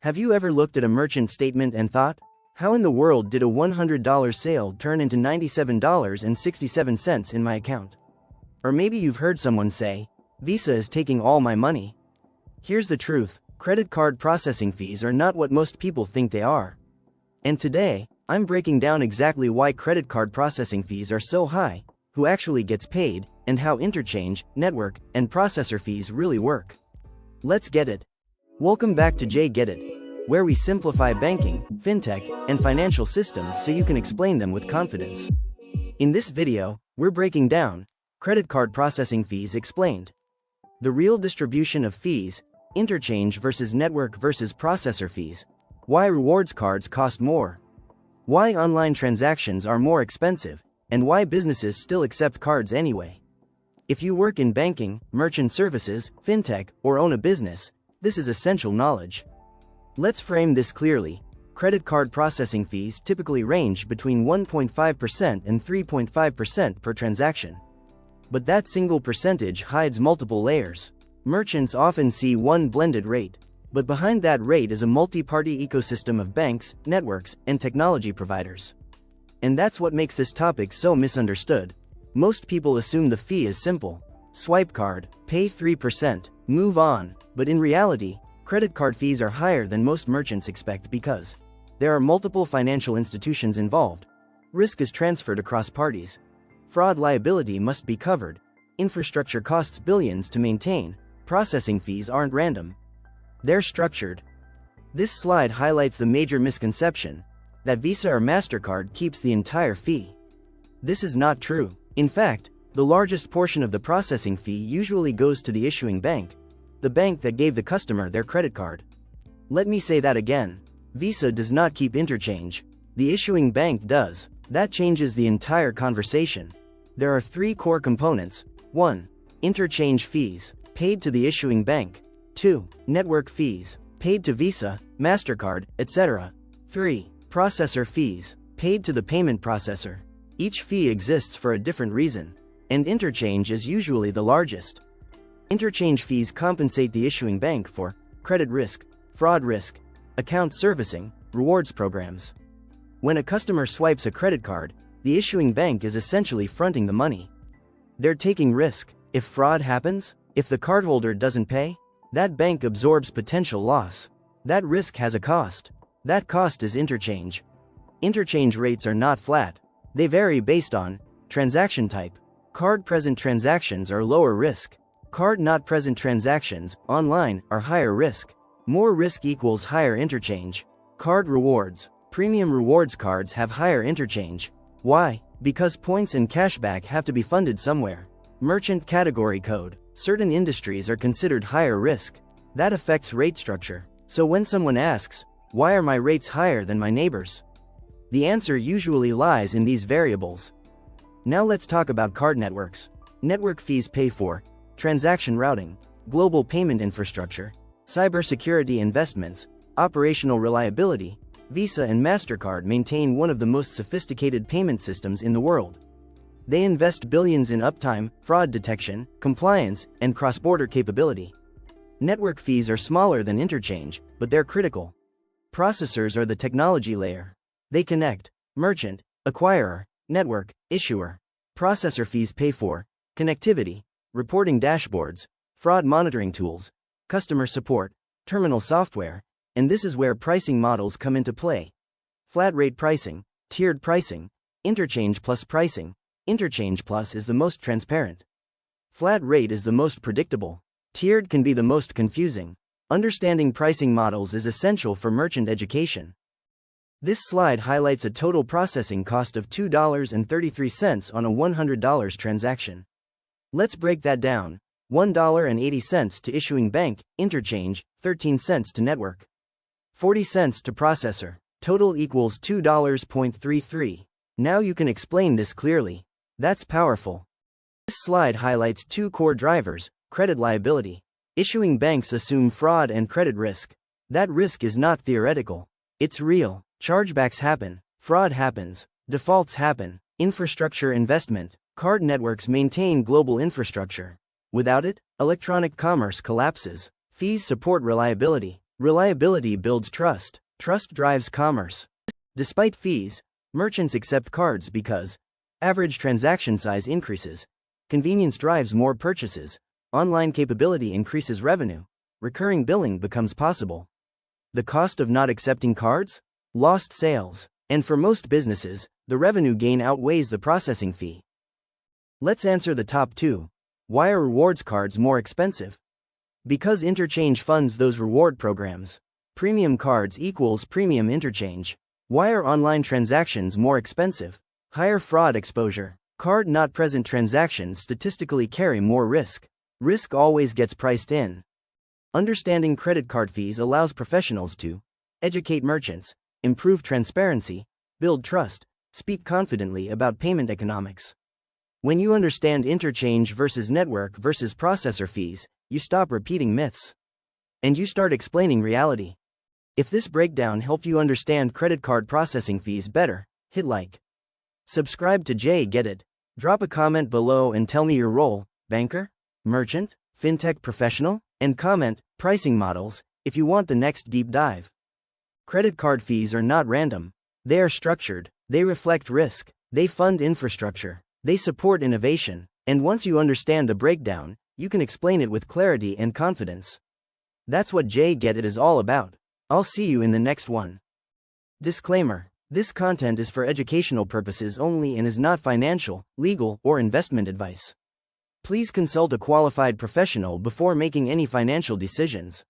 Have you ever looked at a merchant statement and thought, how in the world did a $100 sale turn into $97.67 in my account? Or maybe you've heard someone say, Visa is taking all my money. Here's the truth, credit card processing fees are not what most people think they are. And today, I'm breaking down exactly why credit card processing fees are so high, who actually gets paid, and how interchange, network, and processor fees really work. Let's get it. Welcome back to Get It, where we simplify banking, fintech, and financial systems so you can explain them with confidence. In this video, we're breaking down credit card processing fees explained, the real distribution of fees, interchange versus network versus processor fees, why rewards cards cost more, why online transactions are more expensive, and why businesses still accept cards anyway. If you work in banking, merchant services, fintech, or own a business, this is essential knowledge. Let's frame this clearly. Credit card processing fees typically range between 1.5% and 3.5% per transaction. But that single percentage hides multiple layers. Merchants often see one blended rate, but behind that rate is a multi-party ecosystem of banks, networks, and technology providers. And that's what makes this topic so misunderstood. Most people assume the fee is simple. Swipe card, pay 3%, move on. But in reality, credit card fees are higher than most merchants expect because there are multiple financial institutions involved. Risk is transferred across parties. Fraud liability must be covered. Infrastructure costs billions to maintain. Processing fees aren't random. They're structured. This slide highlights the major misconception that Visa or MasterCard keeps the entire fee. This is not true. In fact, the largest portion of the processing fee usually goes to the issuing bank, the bank that gave the customer their credit card. Let me say that again. Visa does not keep interchange. The issuing bank does. That changes the entire conversation. There are three core components. 1. Interchange fees, paid to the issuing bank. 2. Network fees, paid to Visa, MasterCard, etc. 3. Processor fees, paid to the payment processor. Each fee exists for a different reason, and interchange is usually the largest. Interchange fees compensate the issuing bank for credit risk, fraud risk, account servicing, rewards programs. When a customer swipes a credit card, the issuing bank is essentially fronting the money. They're taking risk. If fraud happens, if the cardholder doesn't pay, that bank absorbs potential loss. That risk has a cost. That cost is interchange. Interchange rates are not flat. They vary based on transaction type. Card-present transactions are lower risk. Card-not-present transactions, online, are higher risk. More risk equals higher interchange. Card rewards. Premium rewards cards have higher interchange. Why? Because points and cashback have to be funded somewhere. Merchant category code. Certain industries are considered higher risk. That affects rate structure. So when someone asks, why are my rates higher than my neighbors? The answer usually lies in these variables. Now let's talk about card networks. Network fees pay for transaction routing, global payment infrastructure, cybersecurity investments, operational reliability. Visa and MasterCard maintain one of the most sophisticated payment systems in the world. They invest billions in uptime, fraud detection, compliance, and cross-border capability. Network fees are smaller than interchange, but they're critical. Processors are the technology layer. They connect merchant, acquirer, network, issuer. Processor fees pay for connectivity, reporting dashboards, fraud monitoring tools, customer support, terminal software, and this is where pricing models come into play. Flat rate pricing, tiered pricing, interchange plus pricing. Interchange plus is the most transparent. Flat rate is the most predictable. Tiered can be the most confusing. Understanding pricing models is essential for merchant education. This slide highlights a total processing cost of $2.33 on a $100 transaction. Let's break that down. $1.80 to issuing bank, interchange, 13 cents to network. 40 cents to processor. Total equals $2.33. Now you can explain this clearly. That's powerful. This slide highlights two core drivers, credit liability. Issuing banks assume fraud and credit risk. That risk is not theoretical. It's real. Chargebacks happen. Fraud happens. Defaults happen. Infrastructure investment. Card networks maintain global infrastructure. Without it, electronic commerce collapses. Fees support reliability. Reliability builds trust. Trust drives commerce. Despite fees, merchants accept cards because average transaction size increases, convenience drives more purchases, online capability increases revenue, recurring billing becomes possible. The cost of not accepting cards? Lost sales. And for most businesses, the revenue gain outweighs the processing fee. Let's answer the top two. Why are rewards cards more expensive? Because Interchange funds those reward programs. Premium cards equals premium interchange. Why are online transactions more expensive? Higher fraud exposure. Card not present transactions statistically carry more risk. Risk always gets priced in. Understanding credit card fees allows professionals to educate merchants, improve transparency, build trust, speak confidently about payment economics. When you understand interchange versus network versus processor fees, you stop repeating myths. And you start explaining reality. If this breakdown helped you understand credit card processing fees better, hit like. Subscribe to Jay Get It. Drop a comment below and tell me your role, banker, merchant, fintech professional, and comment, pricing models, if you want the next deep dive. Credit card fees are not random. They are structured, they reflect risk, they fund infrastructure, they support innovation, and once you understand the breakdown, you can explain it with clarity and confidence. That's what Jay Get It is all about. I'll see you in the next one. Disclaimer: this content is for educational purposes only and is not financial, legal, or investment advice. Please consult a qualified professional before making any financial decisions.